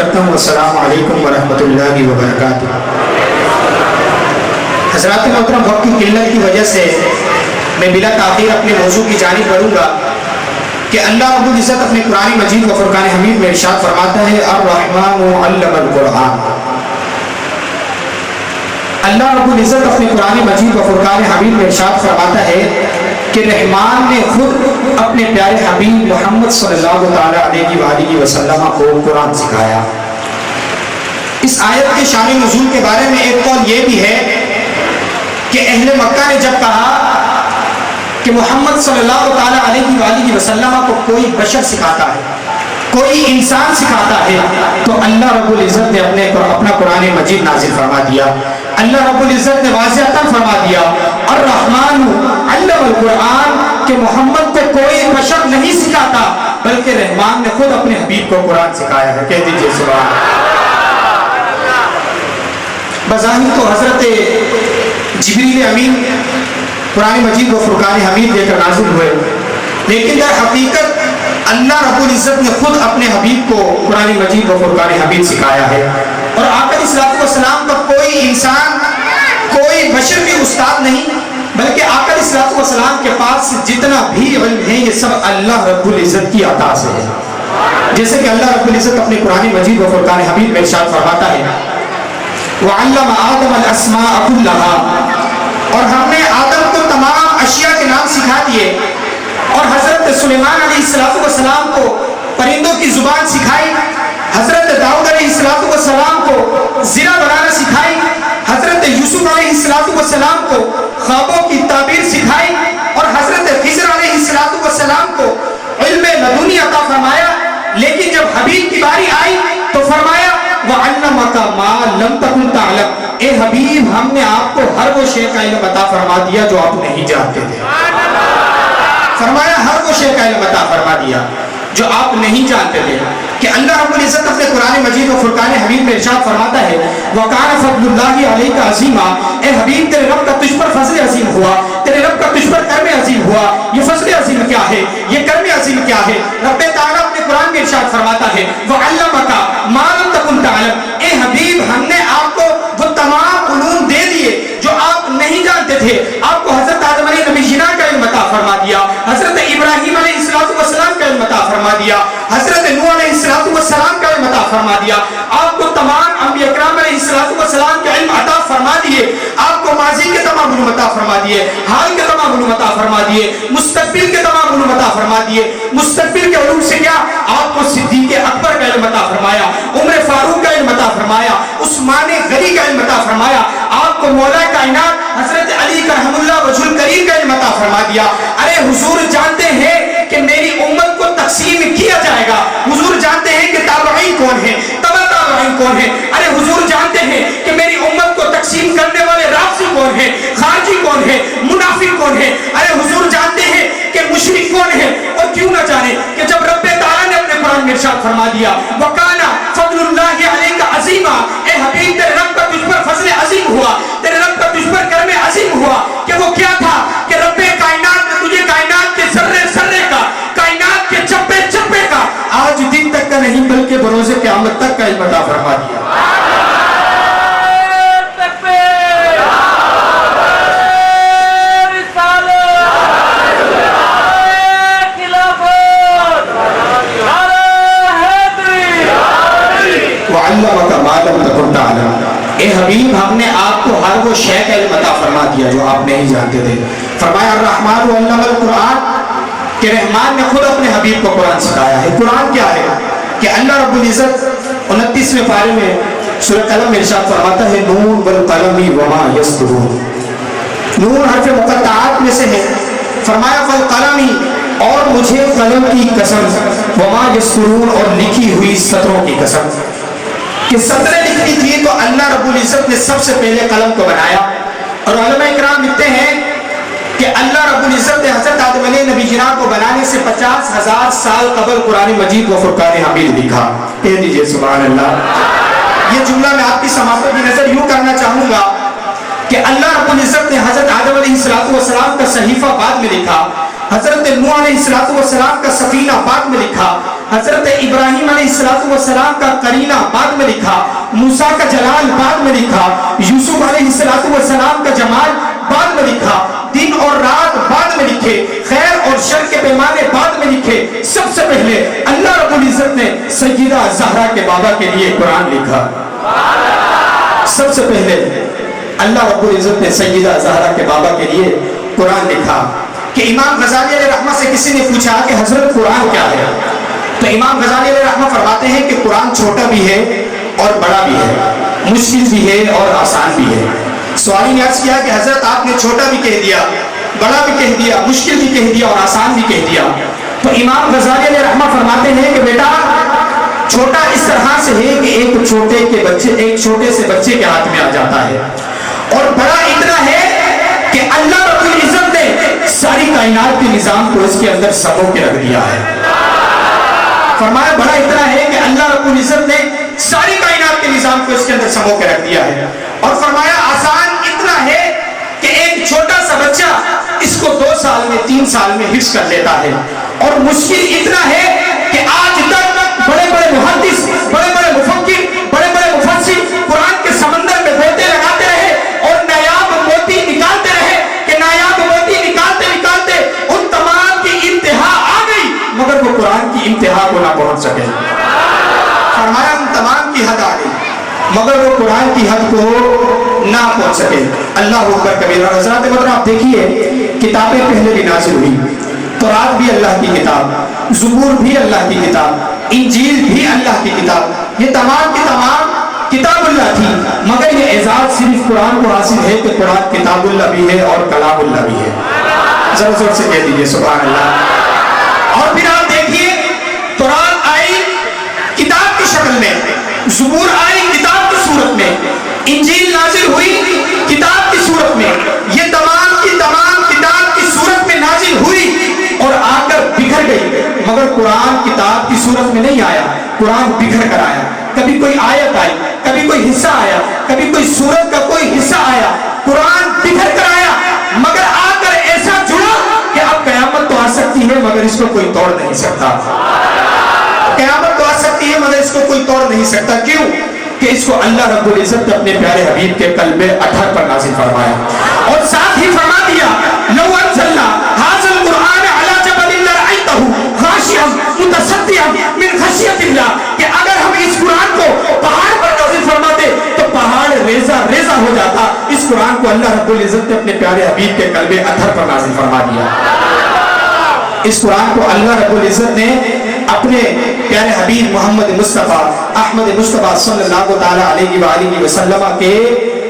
کرتا ہوں۔ السلام علیکم ورحمۃ اللہ وبرکاتہ۔ حضرات محترم، وقت کی قلت کی وجہ سے میں بلا تاخیر اپنے موضوع کی جانب بڑھوں گا کہ اللہ رب العزت اپنے قرآن مجید و فرقان حمید میں ارشاد فرماتا ہے الرحمن علم القرآن۔ اللہ رب العزت اپنے قرآن مجید و فرقان حمید میں ارشاد فرماتا ہے کہ رحمان نے خود اپنے پیارے حبیب محمد صلی اللہ تعالیٰ علیہ وآلہ وسلم کو قرآن سکھایا۔ اس آیت کے شان نزول کے بارے میں ایک قول یہ بھی ہے کہ اہل مکہ نے جب کہا کہ محمد صلی اللہ تعالیٰ علیہ وآلہ وسلم کو کوئی بشر سکھاتا ہے، کوئی انسان سکھاتا ہے، تو اللہ رب العزت نے اپنا قرآن مجید نازل فرما دیا۔ اللہ رب العزت نے واضح فرما دیا الرحمن علم القرآن کہ محمد کو کوئی بشر نہیں سکھاتا بلکہ رحمان نے خود اپنے حبیب کو قرآن سکھایا ہے۔ کہہ دیجئے سبحان اللہ۔ بظاہر تو حضرت جبریل امین قرآن مجید و فرقان حمید لے کر نازل ہوئے، لیکن در حقیقت اللہ رب العزت نے خود اپنے حبیب کو قرآن مجید و فرقان حمید سکھایا ہے۔ اور آقا علیہ السلام کا کوئی انسان، کوئی بشر بھی استاد نہیں، بلکہ آقا علیہ السلام کے پاس جتنا بھی علم ہے یہ سب اللہ رب العزت کی عطا سے ہے۔ جیسے کہ اللہ رب العزت اپنے قرآن مجید و فرقان حمید میں ارشاد فرماتا ہے وَعَلَّمَ آدَمَ الْأَسْمَاءَ كُلَّهَا، اور ہم نے آدم کو تمام اشیاء کے نام سکھا دیے، اور حضرت سلیمان علیہ السلام کو پرندوں کی زبان سکھائی، حضرت داؤد علیہ السلام کو زرہ بنانا سکھائی، حضرت یوسف علیہ السلام کو خوابوں کی تعبیر سکھائی، اور حضرت خضر علیہ السلام کو علم لدنی عطا فرمایا۔ لیکن جب حبیب کی باری آئی تو فرمایا وَعَلَّمَكَ مَا لَمْ تَكُنْ تَعْلَمْ، اے حبیب ہم نے آپ کو ہر وہ شے کا علم عطا فرما دیا جو آپ نہیں جانتے تھے۔ فرمایا ہر وہ شے کا علم عطا فرما دیا جو آپ نہیں جانتے تھے۔ کہ اللہ رب العزت اپنے قرآن مجید و فرقان حمید میں ارشاد فرماتا ہے وَقَانَ فَضْلُ اللَّهِ عَلَيْكَ عَظِيمًا، اے حبیب تیرے رب کا تجھ پر فضل عظیم ہوا، تیرے رب کا تجھ پر کرم عظیم ہوا۔ یہ فضل عظیم کیا ہے؟ یہ کرم عظیم کیا ہے؟ رب تعالیٰ اپنے قرآن میں ارشاد فرماتا ہے وَعَلَّمَكَ مَا لَمْ تَكُنْ تَعْلَمْ، اے حبیب ہم نے آپ کو وہ تمام علوم دے دیے جو آپ نہیں جانتے تھے۔ آپ کو حضرت آدم علیہ نبی جنا کا علم عطا فرما دیا، حضرت ابراہیم علیہ السلام کا علم عطا فرما دیا، حضرت نوح علیہ السلام کا علم عطا فرما دیا۔ آپ کو تمام انبیاء کرام علیہ السلام کے علم عطا فرما دیے، آپ کو ماضی کے تمام علوم عطا فرما دیے، حال کے تمام علوم عطا فرما دیے، مستقبل کے تمام علوم عطا فرما دیے۔ مستقبل کے علوم سے کیا؟ آپ کو صدیق اکبر کا علم عطا فرمایا، عمر فاروق کا علم عطا فرمایا، عثمان غنی کا علم عطا فرمایا۔ آپ کو مولا کائنات حضرت علی کرم اللہ وجہ الکریم کا علم عطا فرما دیا۔ ارے حضور جانتے ہیں کہ میری امت کو تقسیم کیا جائے گا، حضور جانتے ہیں کہ تابعین کون ہیں، تبع تابعین کون ہیں، ارے حضور جانتے ہیں کہ میری امت کو تقسیم کرنے والے رافضی کون ہیں، خارجی کون ہیں، منافق کون ہیں، ارے حضور جانتے ہیں کہ مشرک کون ہیں۔ اور کیوں نہ جانے کہ جب رب تعالیٰ نے اپنے قرآن میں ارشاد فرما دیا وَقَانَ فَضْلُ اللَّهِ عَلَيْكَ عَظِيمًا، اے حبیب تیرے رب کا تجھ پر فضل عظیم ہوا، تیرے رب کا تجھ پر کرم عظیم ہوا۔ کہ وہ کیا تھا؟ کہ رب کائنات نے تجھے کائنات کے ذرے ذرے کا، کائنات کے چپے چپے کا آج دن تک کا نہیں بلکہ بروز قیامت تک کا علم عطا فرما دیا۔ اے حبیب ہم نے آپ کو ہر وہ شے کا علم عطا فرما دیا جو آپ نہیں جانتے تھے۔ فرمایا الرحمن علم القرآن کہ رحمان نے خود اپنے حبیب کو قرآن سکھایا ہے۔ قرآن کیا ہے؟ کہ اللہ رب العزت 29ویں پارے میں سورہ قلم میں ارشاد فرماتا ہے نون والقلم وما یسطرون، نون حرف مقطعات میں سے ہے۔ فرمایا والقلم، اور مجھے قلم کی قسم، وما یسطرون، اور لکھی ہوئی سطروں کی قسم۔ کہ سطریں لکھنی تھی تو اللہ رب العزت نے سب سے پہلے قلم کو بنایا۔ اور علماء اکرام لکھتے ہیں کہ اللہ رب العزت نے حضرت آدم علیہ نبی جناب کو بنانے سے 50,000 سال قبل قرآن مجید و فرقان حمید لکھا۔ کہہ دیجئے سبحان اللہ۔ یہ جملہ میں آپ کی سماعتوں کی نظر یوں کرنا چاہوں گا کہ اللہ رب العزت نے حضرت آدم علیہ السلام کا صحیفہ بعد میں لکھا، حضرت نوح علیہ السلام کا سفینہ بعد میں لکھا، حضرت ابراہیم علیہ السلام کا قرینہ بعد میں لکھا، موسیٰ کا جلال بعد میں لکھا، یوسف علیہ السلام کا جمال بعد میں لکھا، دن اور رات بعد میں لکھے، خیر اور شر کے پیمانے بعد میں لکھے۔ سب سے پہلے اللہ رب العزت نے سیدہ زہرا کے بابا کے لیے قرآن لکھا۔ سب سے پہلے اللہ رب العزت نے سیدہ زہرا کے بابا کے لیے قرآن لکھا کہ امام غزالی علیہ رحمہ سے کسی نے پوچھا کہ حضرت قرآن کیا ہے؟ تو امام غزالی علیہ رحمہ فرماتے ہیں کہ قرآن چھوٹا بھی ہے اور بڑا بھی ہے، مشکل بھی ہے اور آسان بھی ہے۔ سوالی نے عرض کیا کہ حضرت آپ نے چھوٹا بھی کہہ دیا، بڑا بھی کہہ دیا، مشکل بھی کہہ دیا اور آسان بھی کہہ دیا۔ تو امام غزالی علیہ رحمہ فرماتے ہیں کہ بیٹا چھوٹا اس طرح سے ہے کہ ایک چھوٹے سے بچے کے ہاتھ میں آ جاتا ہے، اور بڑا اتنا ہے کہ اللہ رب العزت نے ساری کائنات کے نظام کو اس کے اندر سمو کے رکھ دیا ہے۔ فرمایا بڑا اتنا ہے کہ اللہ رب العزت نے ساری کائنات کے نظام کو اس کے اندر سمو کے رکھ دیا ہے، اور فرمایا آسان اتنا ہے کہ ایک چھوٹا سا بچہ اس کو 2 سال میں 3 سال میں حفظ کر لیتا ہے، اور مشکل اتنا ہے کہ آج تک بڑے بڑے محدث، بڑے بڑے مفکر، بڑے بڑے مفسر قرآن کے سمندر میں گوتے لگاتے رہے اور نایاب موتی نکالتے رہے کہ نایاب موتی نکالتے نکالتے ان تمام کی انتہا آ گئی مگر وہ قرآن کی انتہا کو نہ پہنچ سکے۔ فرمایا ان تمام کی حد آ گئی مگر وہ قرآن کی حد کو نہ پہنچ سکے۔ اللہ اکبر کبیرہ۔ حضرات محترم آپ دیکھیے کتابیں پہلے بھی نازل ہوئی، تورات بھی اللہ کی کتاب، زبور بھی اللہ کی کتاب، انجیل بھی اللہ کی کتاب، یہ تمام کی تمام کتاب اللہ تھی، مگر یہ اعزاز صرف قرآن کو حاصل ہے کہ قرآن کتاب اللہ بھی ہے اور کلام اللہ بھی ہے۔ ذرا زور سے کہہ دیجئے سبحان اللہ۔ اور پھر آپ دیکھیے تورات آئی کتاب کی شکل میں، زبور آئی کتاب کی صورت میں، انجیل نازل ہوئی کتاب کی صورت میں، یہ تمام کی تمام کتاب کی صورت میں نازل ہوئی اور آ کر بکھر گئی، مگر قرآن کتاب کی صورت میں نہیں آیا، قرآن بکھر کر آیا۔ کبھی کوئی آیت آئی، کبھی کوئی حصہ آیا، کبھی کوئی سورت کا کوئی حصہ آیا، قرآن بکھر کر آیا مگر آ کر ایسا جڑا کہ اب قیامت تو آ سکتی ہے مگر اس کو کوئی توڑ نہیں سکتا۔ قیامت تو آ سکتی ہے مگر اس کو کوئی توڑ نہیں سکتا۔ کیوں؟ کہ اس کو اللہ رب العزت نے اپنے پیارے حبیب کے قلب اطہر پر نازل فرمایا، اور ساتھ ہی فرما دیا لو انزلنا ھذا القرآن علی جبل لرأیتہ خاشعا متصدعا من خشیۃ اللہ، کہ اگر ہم اس قرآن کو پہاڑ پر نازل فرماتے تو پہاڑ ریزہ ریزہ ہو جاتا۔ اس قرآن کو اللہ رب العزت نے اپنے پیارے حبیب کے قلب اطہر پر نازل فرما دیا۔ اس قرآن کو اللہ رب العزت نے اپنے پیارے حبیب محمد مصطفیٰ احمد مصطفیٰ صلی اللہ تعالیٰ علیہ وآلہ وسلم کے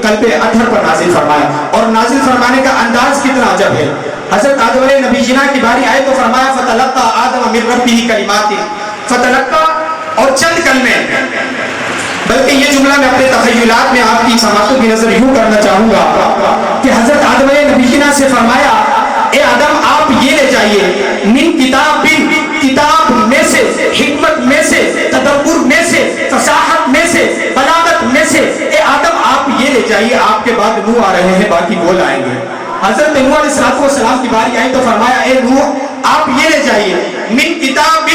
قلب اطہر پر نازل فرمایا، اور نازل فرمانے کا انداز کتنا عجب ہے۔ حضرت آدم علیہ نبی جنا کی باری آئے تو فرمایا فتلقى آدم من ربہ کلمات، فتلقى اور چند کلمے، بلکہ یہ جملہ میں اپنے تخیلات میں آپ کی سماعتوں کی نظر یوں کرنا چاہوں گا کہ حضرت آدم علیہ نبی جنا سے فرمایا اے آدم آپ یہ لے جائیے من کتاب، کتاب میں سے، حکمت میں سے، تدبر میں سے، فصاحت میں سے، بلاغت میں سے، اے آدم آپ یہ لے جائیے، آپ کے بعد نوح آ رہے ہیں باقی بول آئیں گے۔ حضرت نوح علیہ السلام کی باری آئی تو فرمایا اے نوح آپ یہ لے جائیے من کتاب،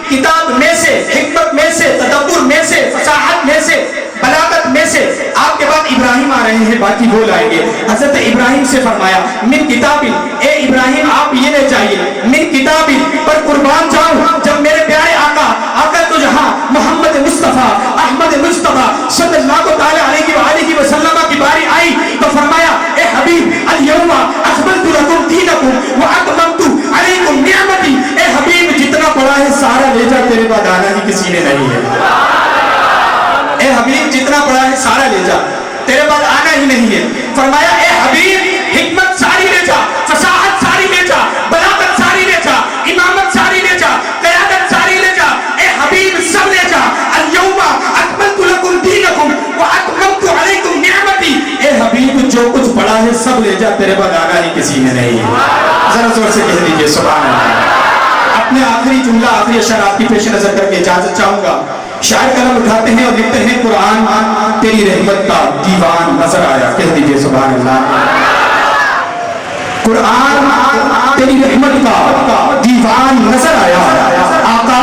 کتاب میں سے، حکمت میں سے، تدبر میں سے، فصاحت میں سے، بلاغت میں سے، آپ کے بعد ابراہیم آ رہے ہیں باقی بول آئیں گے۔ حضرت ابراہیم سے فرمایا من کتاب، اے ابراہیم آپ یہ لے جائیے من کتاب، پر قربان جاؤں جب میرے پیارے آقا تو جہاں محمد مصطفیٰ احمد مصطفیٰ صلی اللہ تعالیٰ علیہ وآلہ وسلم کی باری آئی تو فرمایا اے حبیب الیوم اکملت لکم دینکم واتممت علیکم نعمتی، اے حبیب جتنا پڑا ہے سارا لے جا، تیرے بعد آنا ہی کسی نے نہیں ہے۔ اے حبیب جتنا پڑا ہے سارا لے جا، تیرے بعد آنا ہی نہیں ہے۔ فرمایا اے حبیب حکمت ساری لے جا، فصاحت ساری لے جا، بلاغت ساری لے جا، امامت ساری لے جا، قیادت ساری لے جا، اے حبیب سب لے جا۔ الیوم اکملت لکم دینکم واتممت علیکم نعمتی، اے حبیب جو کچھ پڑا ہے سب لے جا، تیرے بعد آنا ہی کسی نے نہیں ہے۔ ذرا زور سے کہہ دیجئے سبحان اللہ۔ اپنے آخری جملہ آخری اشعار آپ کی پیش نظر کر کے اجازت چاہوں گا۔ شاعر قلم اٹھاتے ہیں اور لکھتے ہیں قرآن تیری رحمت کا دیوان نظر آیا، کہہ دیجئے سبحان اللہ۔ قرآن تیری رحمت کا دیوان نظر آیا، آقا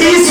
30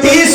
30